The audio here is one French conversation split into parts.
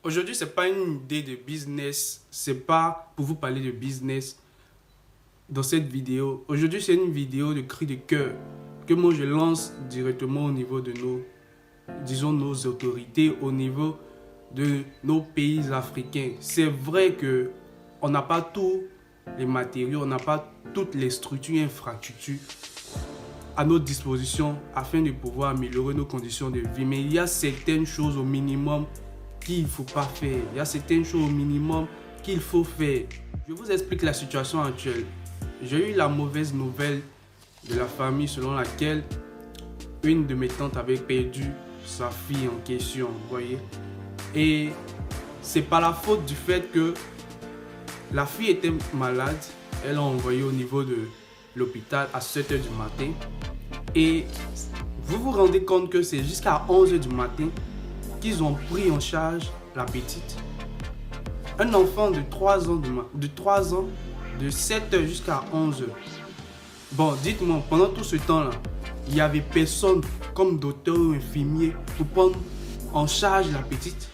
Aujourd'hui, c'est pas une idée de business, c'est pas pour vous parler de business dans cette vidéo. Aujourd'hui, c'est une vidéo de cri de cœur que moi je lance directement au niveau de nos autorités, au niveau de nos pays africains. C'est vrai que on n'a pas tous les matériaux, on n'a pas toutes les structures et infrastructures à notre disposition afin de pouvoir améliorer nos conditions de vie. Mais il y a certaines choses au minimum qu'il ne faut pas faire. Il y a certaines choses au minimum qu'il faut faire. Je vous explique la situation actuelle. J'ai eu la mauvaise nouvelle de la famille selon laquelle une de mes tantes avait perdu sa fille en question, vous voyez. Et c'est pas la faute du fait que la fille était malade. Elle l'a envoyée au niveau de l'hôpital à 7 h du matin. Et vous vous rendez compte que c'est jusqu'à 11 h du matin qu'ils ont pris en charge la petite. Un enfant de 3 ans, de 7 h jusqu'à 11 h. Bon, dites-moi, pendant tout ce temps-là, il n'y avait personne comme docteur ou infirmier pour prendre en charge la petite.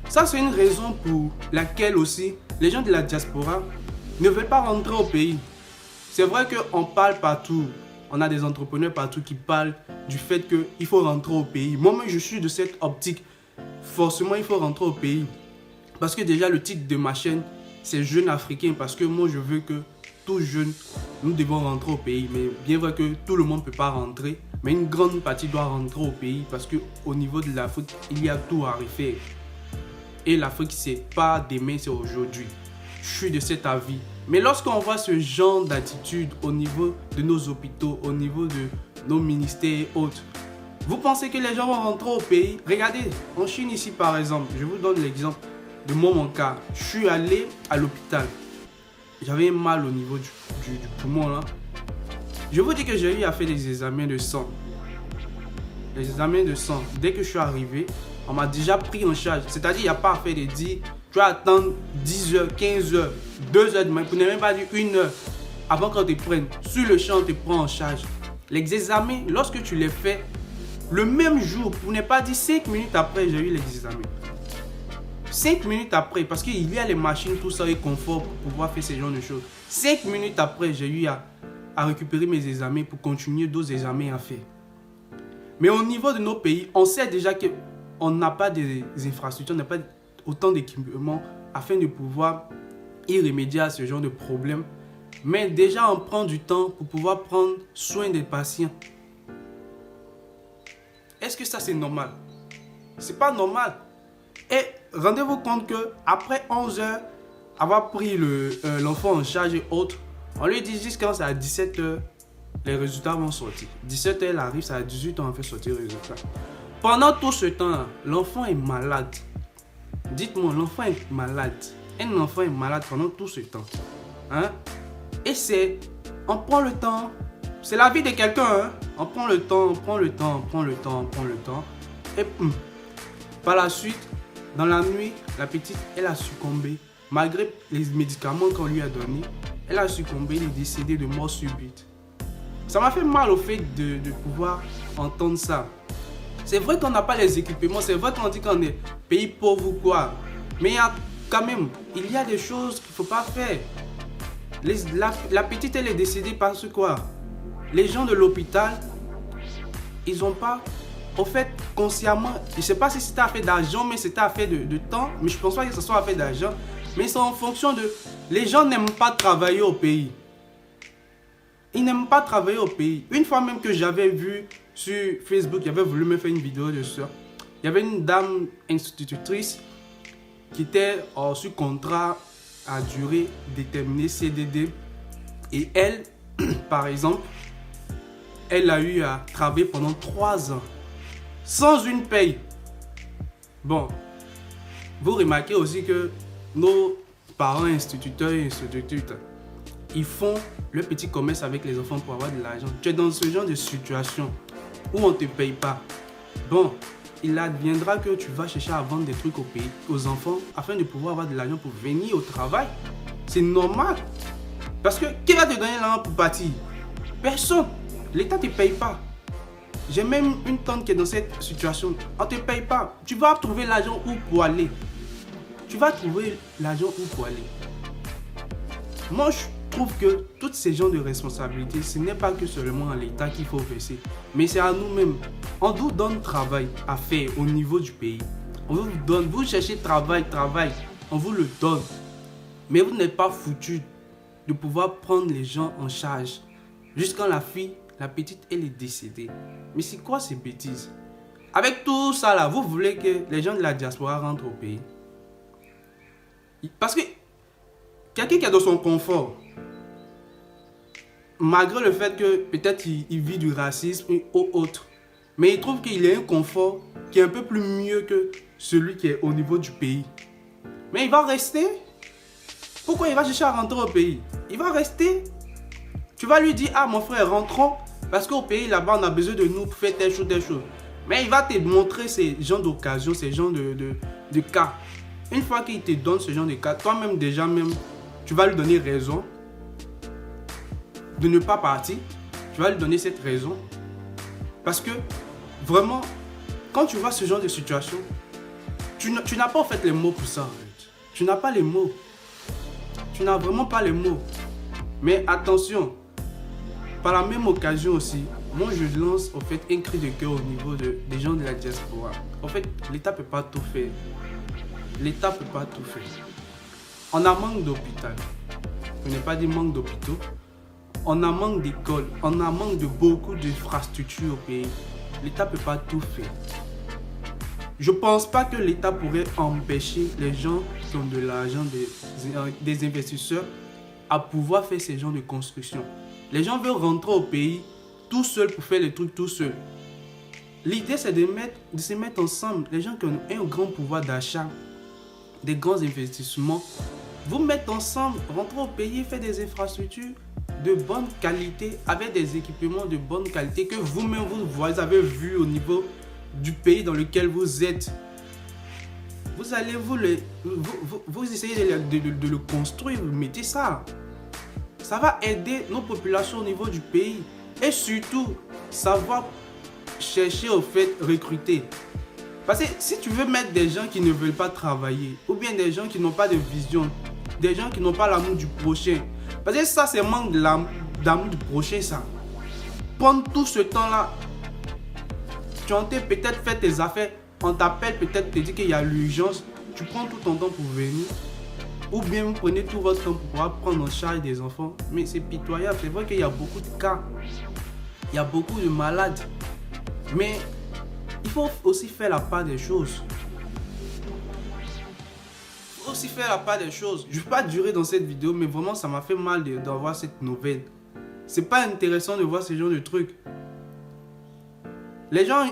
Ça, c'est une raison pour laquelle aussi les gens de la diaspora ne veulent pas rentrer au pays. C'est vrai qu'on parle partout. On a des entrepreneurs partout qui parlent du fait qu'il faut rentrer au pays. Moi-même, je suis de cette optique. Forcément, il faut rentrer au pays. Parce que déjà, le titre de ma chaîne, c'est Jeunes Africains. Parce que moi, je veux que tous jeunes, nous devons rentrer au pays. Mais bien vrai que tout le monde ne peut pas rentrer. Mais une grande partie doit rentrer au pays. Parce qu'au niveau de l'Afrique, il y a tout à refaire. Et l'Afrique, c'est pas demain, c'est aujourd'hui. Je suis de cet avis. Mais lorsqu'on voit ce genre d'attitude au niveau de nos hôpitaux, au niveau de nos ministères et autres, vous pensez que les gens vont rentrer au pays? Regardez, en Chine ici par exemple, je vous donne l'exemple de mon cas. Je suis allé à l'hôpital. J'avais mal au niveau du poumon là. Je vous dis que j'ai eu à faire des examens de sang. Les examens de sang, dès que je suis arrivé, on m'a déjà pris en charge. C'est-à-dire, il n'y a pas à faire de dire, tu vas attendre 10 h, 15 h, 2 h du matin, pour ne même pas dire 1 heure avant qu'on te prenne. Sur le champ, on te prend en charge. Les examens, lorsque tu les fais, le même jour, pour ne pas dire 5 minutes après, j'ai eu les examens. 5 minutes après, parce qu'il y a les machines, tout ça est confort pour pouvoir faire ce genre de choses. 5 minutes après, j'ai eu à récupérer mes examens pour continuer d'autres examens à faire. Mais au niveau de nos pays, on sait déjà qu'on n'a pas des infrastructures, on n'a pas autant d'équipements afin de pouvoir y remédier à ce genre de problème. Mais déjà, on prend du temps pour pouvoir prendre soin des patients. Est-ce que ça, c'est normal? C'est pas normal. Et rendez-vous compte qu'après 11 h, avoir pris l'enfant en charge et autres, on lui dit juste quand c'est à 17 h, les résultats vont sortir. 17 h, elle arrive, c'est à 18 h, on fait sortir les résultats. Pendant tout ce temps, l'enfant est malade. Dites-moi, l'enfant est malade. Un enfant est malade pendant tout ce temps. Hein? Et on prend le temps. C'est la vie de quelqu'un. Hein? On prend le temps, on prend le temps, on prend le temps, on prend le temps. Et par la suite, dans la nuit, la petite, elle a succombé. Malgré les médicaments qu'on lui a donnés, elle a succombé, elle est décédée de mort subite. Ça m'a fait mal au fait de pouvoir entendre ça. C'est vrai qu'on n'a pas les équipements, c'est vrai qu'on dit qu'on est pays pauvre ou quoi. Mais il y a quand même, il y a des choses qu'il ne faut pas faire. La petite, elle est décédée parce que quoi? Les gens de l'hôpital, ils n'ont pas, au fait, consciemment, je ne sais pas si c'était affaire d'argent, mais c'était affaire de temps. Mais je ne pense pas que ce soit affaire d'argent. Mais c'est en fonction de... Les gens n'aiment pas travailler au pays. Ils n'aiment pas travailler au pays. Une fois même que j'avais vu sur Facebook, j'avais voulu me faire une vidéo de ça. Il y avait une dame institutrice qui était sous contrat à durée déterminée, CDD. Et elle, par exemple, elle a eu à travailler pendant 3 ans sans une paye. Bon, vous remarquez aussi que nos parents instituteurs et institutrices, ils font le petit commerce avec les enfants pour avoir de l'argent. Tu es dans ce genre de situation où on ne te paye pas. Bon, il adviendra que tu vas chercher à vendre des trucs au pays, aux enfants, afin de pouvoir avoir de l'argent pour venir au travail. C'est normal. Parce que qui va te donner l'argent pour partir? Personne. L'État ne te paye pas. J'ai même une tante qui est dans cette situation. On ne te paye pas. Tu vas trouver l'argent où pour aller. Tu vas trouver l'argent où pour aller. Moi, je trouve que toutes ces genres de responsabilités, ce n'est pas que seulement à l'État qu'il faut verser, mais c'est à nous-mêmes. On nous donne travail à faire au niveau du pays. On vous donne, vous cherchez travail, on vous le donne. Mais vous n'êtes pas foutu de pouvoir prendre les gens en charge. Jusqu'à la fille, la petite, elle est décédée. Mais c'est quoi ces bêtises? Avec tout ça là, vous voulez que les gens de la diaspora rentrent au pays? Parce que quelqu'un qui est dans son confort, malgré le fait que peut-être il vit du racisme ou autre, mais il trouve qu'il a un confort qui est un peu plus mieux que celui qui est au niveau du pays. Mais il va rester. Pourquoi il va chercher à rentrer au pays? Il va rester. Tu vas lui dire, ah mon frère, rentrons, parce qu'au pays là-bas, on a besoin de nous pour faire telle chose, telle chose. Mais il va te montrer ces genres d'occasions, ces genres de cas. Une fois qu'il te donne ce genre de cas, toi-même déjà, tu vas lui donner raison de ne pas partir. Tu vas lui donner cette raison. Parce que, vraiment, quand tu vois ce genre de situation, tu n'as pas en fait les mots pour ça. En fait. Tu n'as pas les mots. Tu n'as vraiment pas les mots. Mais attention, par la même occasion aussi, moi je lance en fait un cri de cœur au niveau des gens de la diaspora. En fait, l'État ne peut pas tout faire. L'État ne peut pas tout faire. On a manque d'hôpital. Je n'ai pas dit manque d'hôpitaux. On a manque d'écoles. On a manque de beaucoup d'infrastructures au pays. L'État ne peut pas tout faire. Je ne pense pas que l'État pourrait empêcher les gens qui ont de l'argent, des investisseurs, à pouvoir faire ces genres de construction. Les gens veulent rentrer au pays tout seuls pour faire les trucs tout seuls. L'idée, c'est de se mettre ensemble. Les gens qui ont un grand pouvoir d'achat, des grands investissements, vous mettre ensemble, rentrer au pays, faire des infrastructures de bonne qualité, avec des équipements de bonne qualité que vous-même, vous avez vu au niveau du pays dans lequel vous êtes. Vous allez vous essayez de le construire, vous mettez ça. Ça va aider nos populations au niveau du pays. Et surtout, savoir chercher au fait recruter. Parce que si tu veux mettre des gens qui ne veulent pas travailler, ou bien des gens qui n'ont pas de vision, des gens qui n'ont pas l'amour du prochain. Parce que ça, c'est manque d'amour du prochain, ça. Prendre tout ce temps-là. Tu as peut-être fait tes affaires, on t'appelle peut-être te dire qu'il y a l'urgence, tu prends tout ton temps pour venir, ou bien vous prenez tout votre temps pour pouvoir prendre en charge des enfants. Mais c'est pitoyable, c'est vrai qu'il y a beaucoup de cas, il y a beaucoup de malades, mais il faut aussi faire la part des choses. Il faut aussi faire la part des choses. Je ne vais pas durer dans cette vidéo, mais vraiment ça m'a fait mal d'avoir cette nouvelle. C'est pas intéressant de voir ce genre de trucs. Les gens,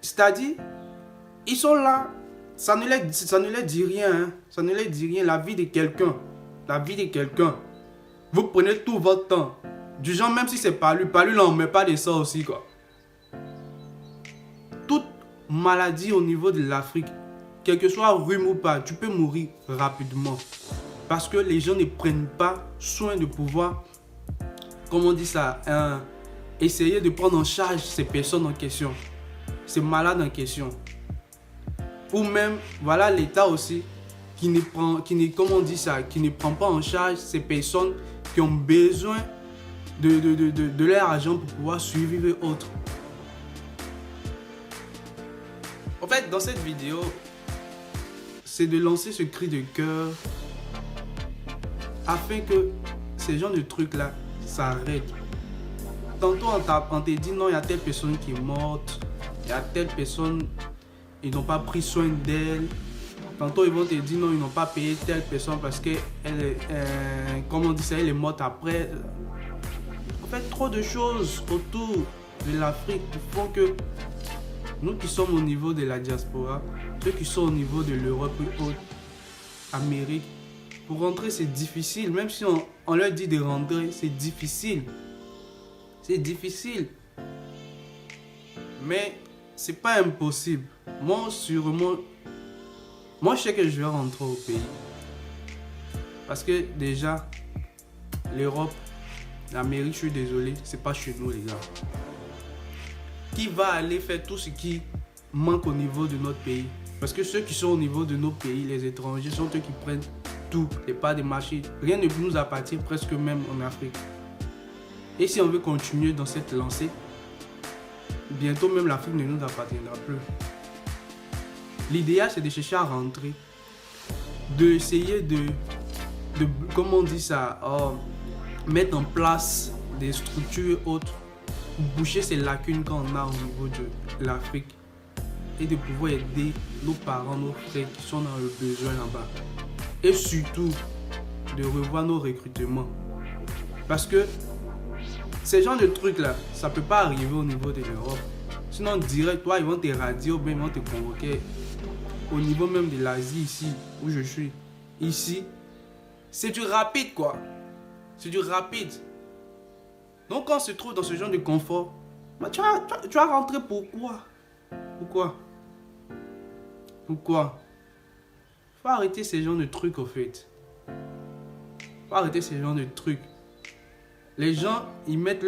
c'est-à-dire, ils sont là, ça ne leur dit rien, hein. Ça ne leur dit rien, la vie de quelqu'un, vous prenez tout votre temps, du genre même si c'est pas lui là on ne met pas de ça aussi quoi. Toute maladie au niveau de l'Afrique, quel que soit rhume ou pas, tu peux mourir rapidement, parce que les gens ne prennent pas soin de pouvoir, comment on dit ça, essayer de prendre en charge ces personnes en question, ces malades en question. Ou même, voilà l'État aussi qui ne prend pas en charge ces personnes qui ont besoin de leur argent pour pouvoir survivre et autres. En fait, dans cette vidéo, c'est de lancer ce cri de cœur afin que ces genres de trucs-là s'arrêtent. Tantôt on te dit non, il y a telle personne qui est morte, il y a telle personne, ils n'ont pas pris soin d'elle. Tantôt ils vont te dire non, ils n'ont pas payé telle personne parce que comme on dit ça, elle est morte après. En fait, trop de choses autour de l'Afrique qui font que nous qui sommes au niveau de la diaspora, ceux qui sont au niveau de l'Europe et autres, Amérique, pour rentrer c'est difficile. Même si on leur dit de rentrer, c'est difficile. C'est difficile. Mais c'est pas impossible. Moi, sûrement, moi je sais que je vais rentrer au pays. Parce que déjà, l'Europe, l'Amérique, je suis désolé, c'est pas chez nous les gars. qui va aller faire tout ce qui manque au niveau de notre pays. Parce que ceux qui sont au niveau de nos pays, les étrangers, sont eux qui prennent tout, les parts des marchés. Rien ne nous appartient, presque même en Afrique. Et si on veut continuer dans cette lancée, bientôt même l'Afrique ne nous appartiendra plus. L'idéal, c'est de chercher à rentrer, d'essayer comment on dit ça, mettre en place des structures autres, boucher ces lacunes qu'on a au niveau de l'Afrique et de pouvoir aider nos parents, nos frères qui sont dans le besoin là-bas. Et surtout, de revoir nos recrutements. Parce que ces genres de trucs-là, ça ne peut pas arriver au niveau de l'Europe. Sinon, direct, toi, ils vont t'éradier ou bien ils vont te convoquer. Au niveau même de l'Asie, ici, où je suis. Ici, c'est du rapide, quoi. C'est du rapide. Donc, quand on se trouve dans ce genre de confort, bah, tu vas rentrer pourquoi? Pourquoi? Faut arrêter ces genres de trucs, au fait. Faut arrêter ces genres de trucs. Les gens, ils mettent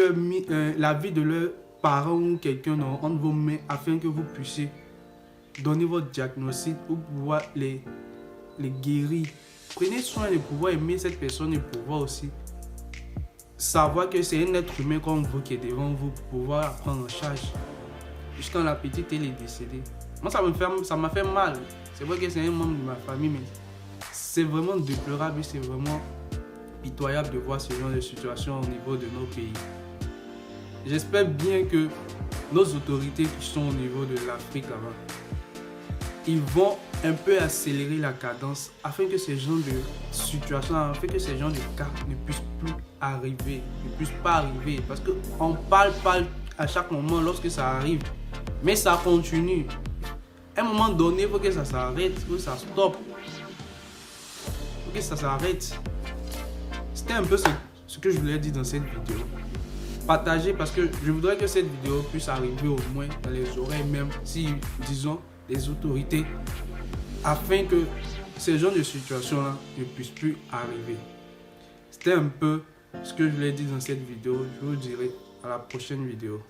la vie de leurs parents ou quelqu'un entre vos mains afin que vous puissiez donner votre diagnostic pour pouvoir les guérir. Prenez soin de pouvoir aimer cette personne et pouvoir aussi savoir que c'est un être humain comme vous qui est devant vous pour pouvoir la prendre en charge. Jusqu'à la petite, elle est décédée. Moi, ça m'a fait mal. C'est vrai que c'est un membre de ma famille, mais c'est vraiment déplorable et c'est vraiment pitoyable de voir ce genre de situation au niveau de nos pays. J'espère bien que nos autorités qui sont au niveau de l'Afrique là-bas, ils vont un peu accélérer la cadence afin que ces genres de situations, afin que ces genres de cas ne puissent plus arriver, ne puissent pas arriver. Parce qu'on parle à chaque moment lorsque ça arrive, mais ça continue. À un moment donné, il faut que ça s'arrête, il faut que ça stoppe. Il faut que ça s'arrête. C'était un peu ce que je voulais dire dans cette vidéo. Partagez parce que je voudrais que cette vidéo puisse arriver au moins dans les oreilles, même si, disons, les autorités, afin que ces genres de situations-là ne puissent plus arriver. C'était un peu ce que je voulais dire dans cette vidéo. Je vous dirai à la prochaine vidéo.